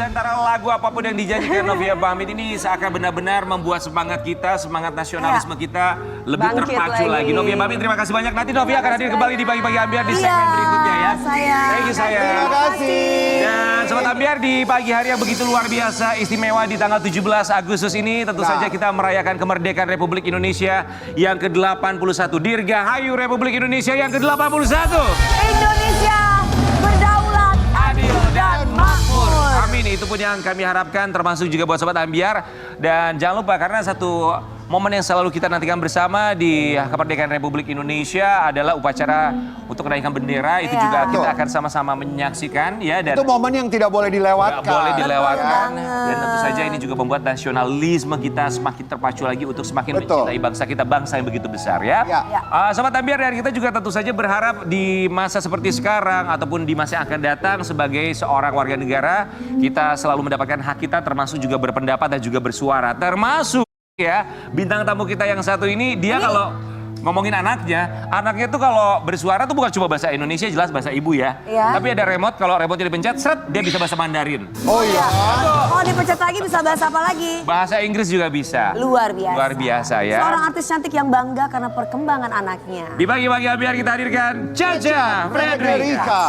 Nusantara, lagu apapun yang dijanjikan Novia Bahamid ini seakan benar-benar membuat semangat kita, semangat nasionalisme kita lebih Bangkit terpacu lagi. Novia Bahamid, terima kasih banyak. Nanti Novia akan hadir kembali di Pagi-Pagi Ambiar di segmen berikutnya ya. Thank you sayang. Terima kasih. Dan Sobat Ambiar, di pagi hari yang begitu luar biasa, istimewa di tanggal 17 Agustus ini, tentu saja kita merayakan kemerdekaan Republik Indonesia yang ke-81. Dirgahayu Republik Indonesia yang ke-81. Indonesia berdaulat, Adil dan makmur. Amin, itu pun yang kami harapkan, termasuk juga buat Sobat Ambiar. Dan jangan lupa, karena satu momen yang selalu kita nantikan bersama di kemerdekaan Republik Indonesia adalah upacara untuk menaikkan bendera. Itu juga kita akan sama-sama menyaksikan ya. Dan itu momen yang tidak boleh dilewatkan. nggak boleh dilewatkan. Dan tentu saja ini juga membuat nasionalisme kita semakin terpacu lagi untuk semakin mencintai bangsa kita, bangsa yang begitu besar ya. Sobat Ambiar, dan kita juga tentu saja berharap di masa seperti sekarang ataupun di masa yang akan datang, sebagai seorang warga negara, kita selalu mendapatkan hak kita, termasuk juga berpendapat dan juga bersuara, termasuk ya, bintang tamu kita yang satu ini, dia kalau ngomongin anaknya tuh kalau bersuara tuh bukan cuma bahasa Indonesia, jelas bahasa ibu ya. Tapi ada remote, kalau remote dipencet, seret, dia bisa bahasa Mandarin. Oh iya. Oh, dipencet lagi bisa bahasa apa lagi? Bahasa Inggris juga bisa. Luar biasa. Luar biasa ya. Seorang artis cantik yang bangga karena perkembangan anaknya. Di Pagi-Pagi Ambiar kita hadirkan Caca Fredrika.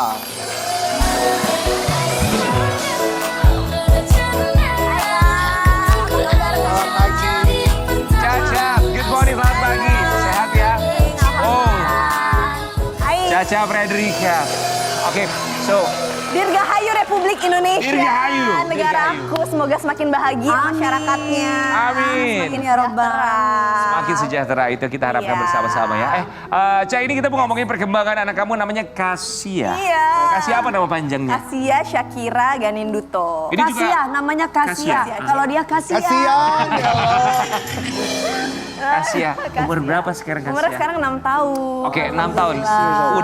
Caca Fredrika. Oke, so Dirgahayu Republik Indonesia. Dirgahayu. Negaraku, semoga semakin bahagia masyarakatnya. Amin. Semakin ya Robbal. Semakin sejahtera, itu kita harapkan bersama-sama ya. Ca, ini kita mau ngomongin perkembangan anak kamu, namanya Kasia. Iya. Kasia apa nama panjangnya? Kasia Syakira Ganinduto. Ini juga Kasia, namanya Kasia. Kalau dia Kasia. Kasihan. Kasia, umur berapa sekarang Kasia? Umurnya sekarang 6 tahun. Oke, 6 tahun.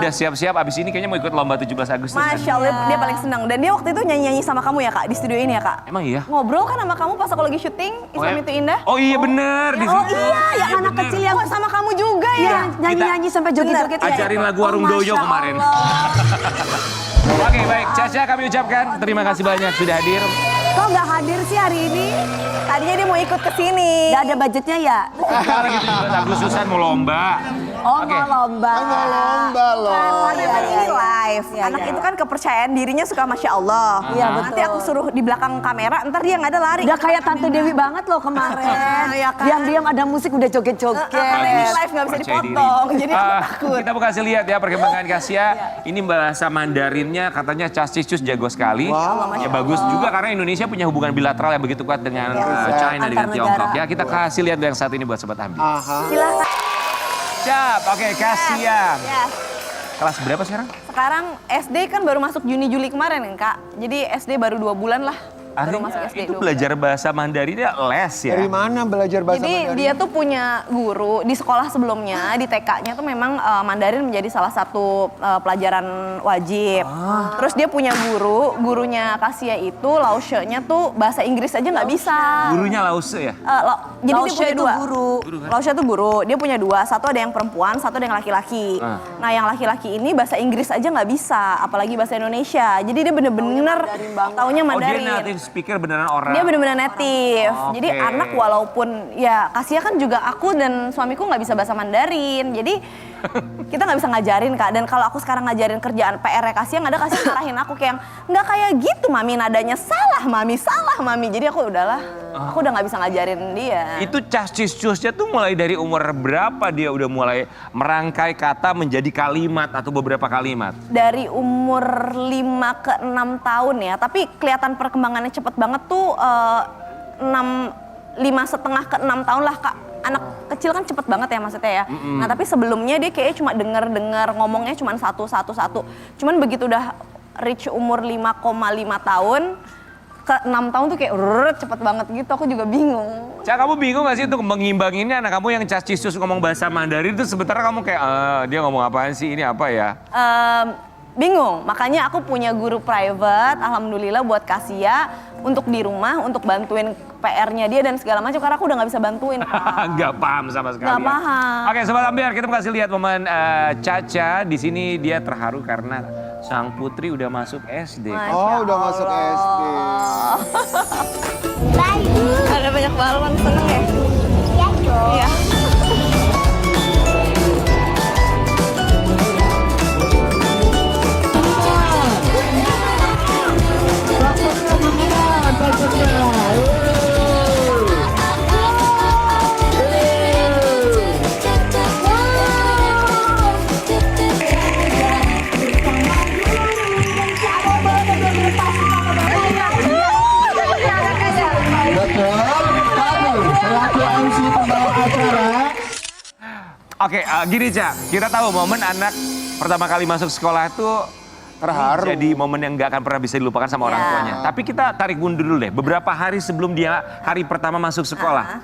Udah siap-siap, abis ini kayaknya mau ikut lomba 17 Agustus. Masya Allah, dia paling senang. Dan dia waktu itu nyanyi-nyanyi sama kamu ya Kak, di studio ini ya Kak? Emang iya? Ngobrol kan sama kamu pas aku lagi syuting, Islam Itu Indah. Oh iya bener. Di Oh situ. iya, yang Iya, anak bener. kecil yang sama kamu juga ya. Nyanyi-nyanyi sampai joget-joget ya. Ajarin lagu Warung Doyo kemarin. Oke, baik. Caca, kami ucapkan terima kasih banyak sudah hadir. Kok nggak hadir sih hari ini? Tadinya dia mau ikut ke sini. Nggak ada budgetnya ya? Lagi 17 Agustusan mau lomba. Oh, Oke. mau lomba. Mau lomba loh. Karena kan ini live. Anak itu kan kepercayaan dirinya suka Masya Allah. Iya betul. Nanti aku suruh di belakang kamera, ntar dia nggak ada lari. Udah kayak Tante Dewi banget loh kemarin. Iya kan? Diam-diam ada musik udah joget-joget. Karena ini live nggak bisa Percaya diri. dipotong, jadi aku takut. Kita mau kasih lihat ya perkembangan Kasia. Ini bahasa Mandarinnya katanya Casicus jago sekali. Ya bagus juga karena Indonesia punya hubungan bilateral yang begitu kuat dengan China, dengan Tiongkok. Ya kita kasih lihat yang saat ini buat Sobat Ambi. Silakan. Siap, oke Kasia. Ya. Kelas berapa sekarang? Sekarang SD kan baru masuk Juni-Juli kemarin kan Kak. Jadi SD baru 2 bulan lah. Baru masuk SD. Itu belajar bahasa Mandarinnya les ya? Dari mana belajar bahasa Jadi Mandarin? dia tuh punya guru di sekolah sebelumnya, di TK-nya tuh memang Mandarin menjadi salah satu pelajaran wajib. Terus dia punya gurunya Kasia itu Laushe-nya tuh bahasa Inggris aja nggak bisa. Gurunya Lause ya? Jadi dia Laushe punya itu dua. guru. Laushe itu guru, dia punya 2, satu ada yang perempuan, satu ada yang laki-laki. Nah yang laki-laki ini bahasa Inggris aja nggak bisa, apalagi bahasa Indonesia. Jadi dia bener-bener taunya Oh dia Mandarin. native speaker beneran orang? Dia benar-benar native. Oke. Jadi anak walaupun ya Kasia kan juga aku dan suamiku nggak bisa bahasa Mandarin. Jadi kita nggak bisa ngajarin Kak. Dan kalau aku sekarang ngajarin kerjaan PR Kasia nggak ada, Kasia marahin aku kayak nggak kayak gitu Mami, nadanya salah Mami. Jadi aku udahlah, aku udah nggak bisa ngajarin dia. Itu Casicusnya tuh mulai dari umur berapa dia udah mulai merangkai kata menjadi kalimat atau beberapa kalimat? Dari umur 5 ke 6 tahun ya. Tapi kelihatan perkembangannya cepet banget tuh 5,5 ke 6 tahun lah Kak. Anak kecil kan cepet banget ya maksudnya ya. Nah tapi sebelumnya dia kayaknya cuma denger ngomongnya cuma satu. Cuman begitu udah reach umur 5,5 tahun ke 6 tahun tuh kayak cepet banget gitu, aku juga bingung. Cak, kamu bingung gak sih untuk mengimbanginnya anak kamu yang Casicus ngomong bahasa Mandarin itu sebentar kamu kayak dia ngomong apaan sih, ini apa ya? Bingung, makanya aku punya guru private, alhamdulillah buat Kasia untuk di rumah, untuk bantuin PR-nya dia dan segala macam karena aku udah nggak bisa bantuin. Nggak paham sama sekali. Nggak ya. paham. Oke, Sobat Ambiar, kita mau kasih lihat momen Caca. Di sini dia terharu karena sang putri udah masuk SD. Oh, udah masuk SD. Oke, gini Ca, kita tahu momen anak pertama kali masuk sekolah itu Terharu. jadi momen yang nggak akan pernah bisa dilupakan sama orang tuanya. Tapi kita tarik mundur dulu deh. Beberapa hari sebelum dia hari pertama masuk sekolah,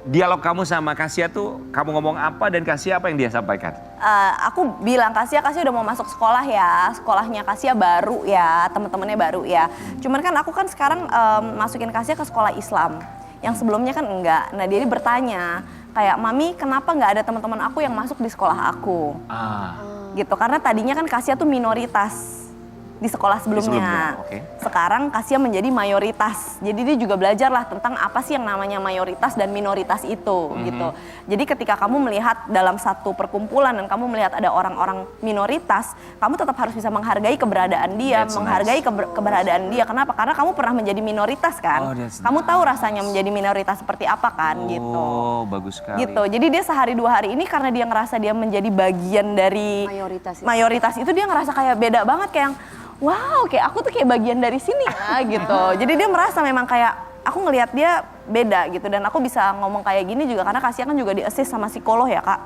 dialog kamu sama Kasia tuh, kamu ngomong apa dan Kasia apa yang dia sampaikan? Aku bilang Kasia udah mau masuk sekolah ya, sekolahnya Kasia baru ya, teman-temannya baru ya. Cuman kan aku kan sekarang masukin Kasia ke sekolah Islam, yang sebelumnya kan enggak. Nah dia bertanya kayak, Mami kenapa nggak ada teman-teman aku yang masuk di sekolah aku? Gitu, karena tadinya kan Kasia tuh minoritas di sekolah sebelumnya. Oke. Sekarang Kasia menjadi mayoritas. Jadi dia juga belajar lah tentang apa sih yang namanya mayoritas dan minoritas itu gitu. Jadi ketika kamu melihat dalam satu perkumpulan dan kamu melihat ada orang-orang minoritas, kamu tetap harus bisa menghargai keberadaan dia, That's menghargai keberadaan dia. Kenapa? Karena kamu pernah menjadi minoritas kan. Kamu tahu rasanya menjadi minoritas seperti apa kan gitu. Oh, bagus sekali. Gitu. Jadi dia sehari 2 hari ini karena dia ngerasa dia menjadi bagian dari mayoritas itu dia ngerasa kayak beda banget, kayak wow, kayak aku tuh kayak bagian dari sini ya gitu. Jadi dia merasa memang kayak aku ngelihat dia beda gitu, dan aku bisa ngomong kayak gini juga karena Kasia kan juga di-assist sama psikolog ya Kak.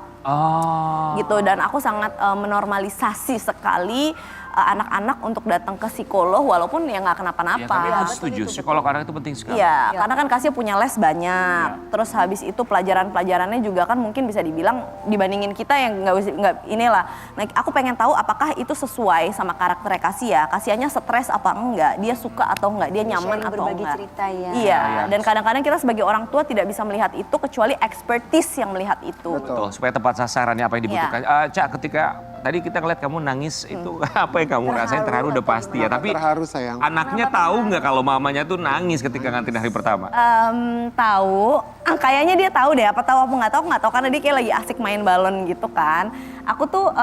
Gitu, dan aku sangat menormalisasi sekali anak-anak untuk datang ke psikolog walaupun ya nggak kenapa-napa. Ya, tapi aku setuju, psikolog anak itu penting sekali. Iya, karena kan Kasia punya les banyak. Terus habis itu pelajaran-pelajarannya juga kan mungkin bisa dibilang dibandingin kita yang nggak inilah. Nah, aku pengen tahu apakah itu sesuai sama karakter Kasia. Kasianya stres apa enggak? Dia suka atau enggak? Dia nyaman atau berbagi enggak? cerita ya. Iya, dan kadang-kadang kita sebagai orang tua tidak bisa melihat itu kecuali expertise yang melihat itu. Betul, supaya tepat sasarannya apa yang dibutuhkan. Ca, ketika tadi kita ngeliat kamu nangis itu apa yang kamu rasain? Terharu udah pasti ya. Tapi Terharu sayang. anaknya tahu nggak kalau mamanya tuh nangis ketika nganterin hari pertama? Tahu, kayaknya dia tahu deh. Apa tahu apa nggak tahu karena dia kayak lagi asik main balon gitu kan. Aku tuh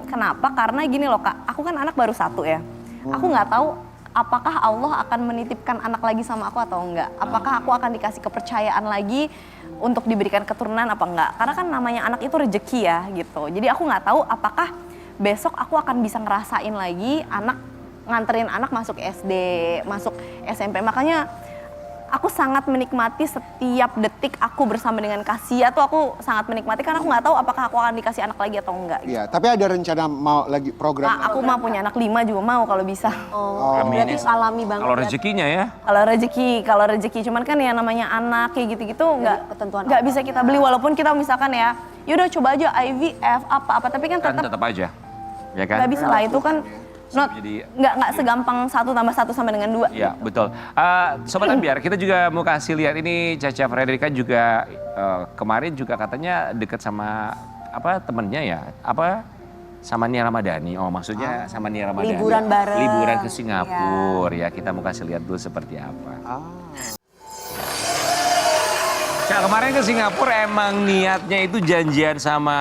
kenapa? Karena gini loh Kak, aku kan anak baru 1 ya. Aku nggak tahu apakah Allah akan menitipkan anak lagi sama aku atau enggak. Apakah aku akan dikasih kepercayaan lagi untuk diberikan keturunan apa enggak. Karena kan namanya anak itu rezeki ya gitu. Jadi aku nggak tahu apakah besok aku akan bisa ngerasain lagi nganterin anak masuk SD, masuk SMP. Makanya aku sangat menikmati setiap detik aku bersama dengan Kasia tuh, aku sangat menikmati karena aku nggak tahu apakah aku akan dikasih anak lagi atau enggak. Iya, tapi ada rencana mau lagi program? Nah, aku mah punya anak 5 juga mau kalau bisa. Berarti alami banget. Kalau rezekinya ya. Kalau rezeki, cuman kan ya namanya anak kayak gitu-gitu ketentuan nggak bisa kita beli, walaupun kita misalkan ya, yaudah coba aja IVF apa, tapi kan Kan tetap tetap aja. Ya kan? nggak bisa lah, itu kan nggak segampang 1 tambah 1 sama dengan 2. Iya, betul. Sobat Ambiar, kita juga mau kasih lihat ini Caca Frederica juga kemarin juga katanya deket sama temennya ya, sama Nia Ramadhani. Oh, maksudnya sama Nia Ramadhani. Liburan bareng. Liburan ke Singapura ya. Kita mau kasih lihat dulu seperti apa. Cak, kemarin ke Singapura emang niatnya itu janjian sama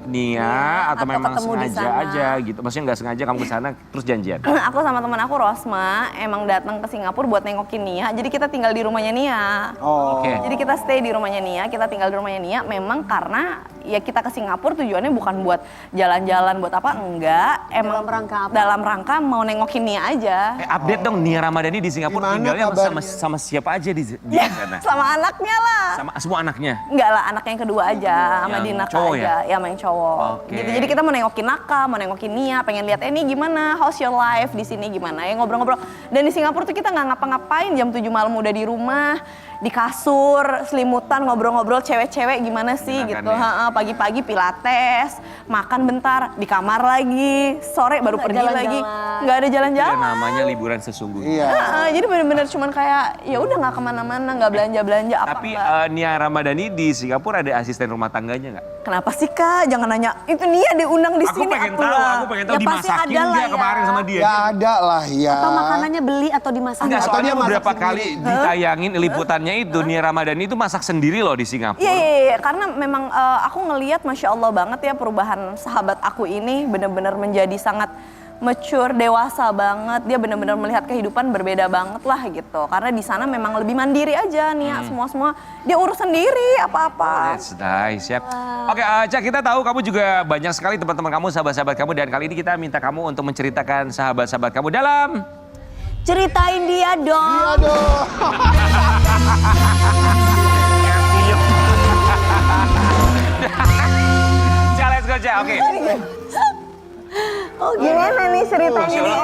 Nia atau memang ketemu di sengaja sana. aja gitu? Maksudnya nggak sengaja kamu ke sana terus janjian? Aku sama teman aku Rosma emang datang ke Singapura buat nengokin Nia, jadi kita tinggal di rumahnya Nia. Oke. Jadi kita stay di rumahnya Nia, kita tinggal di rumahnya Nia. Memang karena ya kita ke Singapura tujuannya bukan buat jalan-jalan buat apa, enggak. Emang Dalam rangka apa? Dalam rangka mau nengokin Nia aja. Update dong, Nia Ramadhani di Singapura Gimana tinggalnya kabarnya? sama siapa aja di Ya, sana? sama anaknya lah. Sama semua anaknya? Enggak lah, anak yang kedua aja, sama Yang Dinaka cowok aja. ya? Sama yang cowok. Oke. Gitu. Jadi kita mau nengokin Naka, mau nengokin Nia, pengen lihat ini gimana, how's your life di sini gimana, ya ngobrol-ngobrol. Dan di Singapura tuh kita nggak ngapa-ngapain, jam 7 malam udah di rumah, di kasur, selimutan, ngobrol-ngobrol cewek-cewek gimana sih Enakan gitu. ya? Pagi-pagi pilates, makan bentar, di kamar lagi, sore baru pergi jalan-jalan. lagi. Nggak ada Ya, jalan-jalan. namanya liburan sesungguhnya. Iya. Jadi bener-bener cuman kayak ya udah nggak kemana-mana, nggak belanja-belanja apa Tapi enggak. Nia Ramadhani di Singapura ada asisten rumah tangganya nggak? Kenapa sih Kak? Jangan nanya, itu Nia diundang di Aku sini. pengen atuh tahu, lah. aku pengen tahu Ya pasti dimasakin ada lah nggak ya. kemarin sama dia. Ya ada lah ya. Atau makanannya beli atau dimasak? Enggak, Atau soalnya dia masak beberapa sendiri. kali ditayangin liputannya itu Nia Ramadhani itu masak sendiri loh di Singapura. Iya, karena memang aku ngelihat Masya Allah banget ya perubahan sahabat aku ini benar-benar menjadi sangat mature, dewasa banget. Dia benar-benar melihat kehidupan berbeda banget lah gitu. Karena di sana memang lebih mandiri aja nih, semua dia urus sendiri apa-apa. That's nice ya. Oke, Ca, kita tahu kamu juga banyak sekali teman-teman kamu, sahabat-sahabat kamu, dan kali ini kita minta kamu untuk menceritakan sahabat-sahabat kamu dalam Ceritain dia dong. Aduh. Caca, oke. Oh gimana nih ceritanya nih?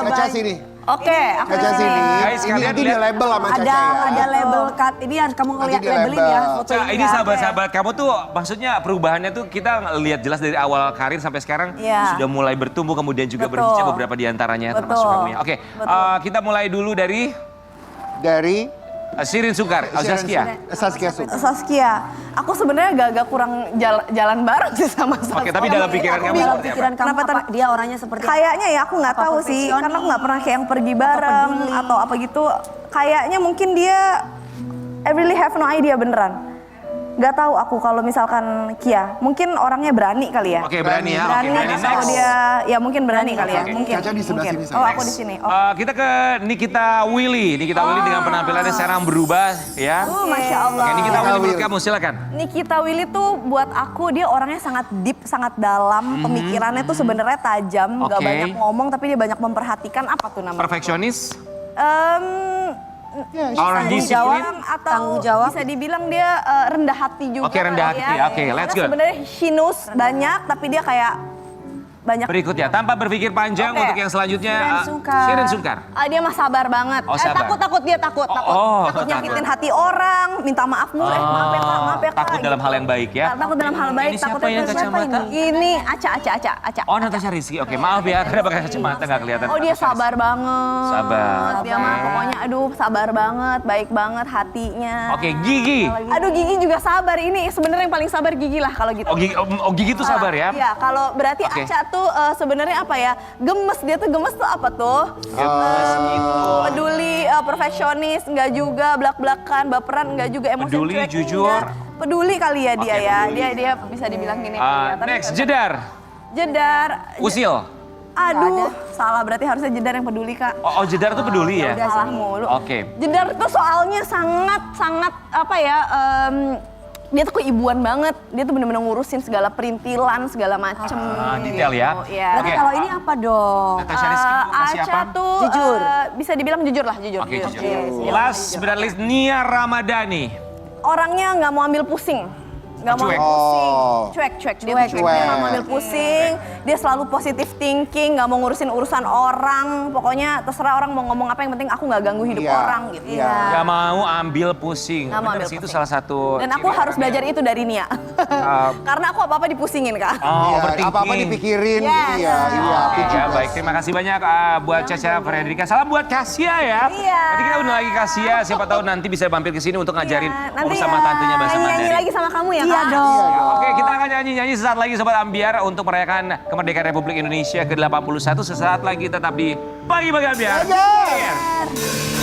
Caca sini. Oke, aku Caca di sini. Guys, Ini kalian nanti dia lihat. label sama Caca Ada ya. label cut. Ini harus kamu ngeliat Nanti di labelin label. ya foto Caca, ini ya. sahabat-sahabat kamu tuh maksudnya perubahannya tuh kita lihat jelas dari awal karir sampai sekarang Iya. sudah mulai bertumbuh kemudian juga Betul. berhijab beberapa di antaranya termasuk Betul. kamu ya. Oke, Betul. kita mulai dulu dari Dari Sirin Sungkar, Saskia. Saskia, aku sebenarnya agak kurang jalan bareng sih sama Saskia. Oke, tapi dalam pikiran kamu Dalam seperti apa? pikiran kamu Kenapa apa? Dia orangnya seperti apa? Kayaknya ya aku nggak Apa tahu sih, perfeksionis? karena aku nggak pernah kayak yang pergi bareng peduli? atau apa gitu. Kayaknya mungkin dia, I really have no idea beneran. Gak tahu aku kalau misalkan Kia, mungkin orangnya berani kali ya. Oke, berani ya. Oke, berani. Kalau Next. dia, ya mungkin berani kali ya. Oke. Mungkin. Caca di sebelah mungkin. sini, saya. Oh aku Next. di sini. Oh. Kita ke Nikita Willy. Nikita Willy dengan penampilannya sekarang berubah ya. Masya Allah. Oke, Nikita Willy menurut Willy. kamu silakan. Nikita Willy tuh buat aku dia orangnya sangat deep, sangat dalam. Pemikirannya tuh sebenarnya tajam, gak Oke. banyak ngomong tapi dia banyak memperhatikan apa tuh namanya? Perfeksionis. Bisa Orang disiplin. dibilang atau Tanggung jawab. bisa dibilang dia rendah hati juga. Oke, rendah kali hati. ya. Oke, let's Karena go. sebenarnya she knows banyak tapi dia kayak banyak. Berikutnya, tanpa berpikir panjang Oke. untuk yang selanjutnya. Sirin Sungkar. Sirin Sungkar. Dia mah sabar banget. Oh, sabar. Takut dia takut. oh, takut takut. nyakitin hati orang, minta maaf mulu. Maaf ya kak, maaf ya kak. Takut dalam hal yang baik ya. Takut dalam hal baik. Ini siapa takutnya yang ke kacamata? Ini Aca. Oh, Natasha Rizky. Oke, maaf ya, karena pakai kacamata nggak kelihatan. Oh dia sabar banget. Sabar. Dia mah Oke. pokoknya aduh sabar banget, baik banget hatinya. Oke, Gigi. Aduh Gigi juga sabar. Ini sebenarnya yang paling sabar Gigi lah kalau gitu. Oh, Gigi tuh sabar ya? Iya, kalau berarti Oke. Aca tuh sebenarnya apa ya? Gemes, dia tuh gemes tuh apa tuh? Gemes gitu. Peduli, perfeksionis, enggak juga, belak-belakan, baperan, enggak juga, emosi Peduli, cuek, jujur. enggak. Peduli kali ya dia Oke, ya. peduli. Dia bisa dibilang gini. ya, tapi- Next, Jedar. Jedar. Usil. Aduh, salah berarti harusnya Jedar yang peduli, Kak. Oh, Jedar tuh peduli ya? Salah mulu. Oke. Jedar tuh soalnya sangat apa ya? Dia tuh keibuan banget. Dia tuh bener-bener ngurusin segala perintilan, segala macem. Detail ya? Iya. Berarti Oke. kalau ini apa dong? Natasha Rizky kasih Aca apa? tuh Jujur. bisa dibilang jujur lah, jujur. Oke, jujur. Jujur. Last but not least, Nia Ramadhani. Orangnya nggak mau ambil pusing. Nggak mau Cuek. ambil pusing. Oh. Cuek. Dia Cuek. tuh cuek. Dia nggak mau ambil pusing. Dia selalu positive thinking, nggak mau ngurusin urusan orang. Pokoknya terserah orang mau ngomong apa, yang penting aku nggak ganggu hidup Iya. orang gitu. Iya. Gak mau ambil pusing. Nggak mau Bener ambil sih, itu pusing. salah satu. Dan aku ciri harus orangnya. belajar itu dari Nia. Karena aku apa-apa dipusingin, Kak. Oh, Iya, overthinking. apa-apa dipikirin. Yes. Iya. Oke, Pinju ya, gas. baik. Terima kasih banyak buat Caca Fredrika. Salam buat Kasia ya. Iya. Nanti kita undang lagi Kasia. Siapa tahu nanti bisa mampir ke sini untuk ngajarin Nanti Om sama tantenya bahasa nyanyi Mandarin. lagi sama kamu ya, Iya Kak? dong. Oke, kita akan nyanyi-nyanyi sesaat lagi Sobat Ambiar untuk merayakan kemerdekaan Republik Indonesia ke-81. Sesaat lagi tetap di Pagi-Pagi Ambiar. Belajar.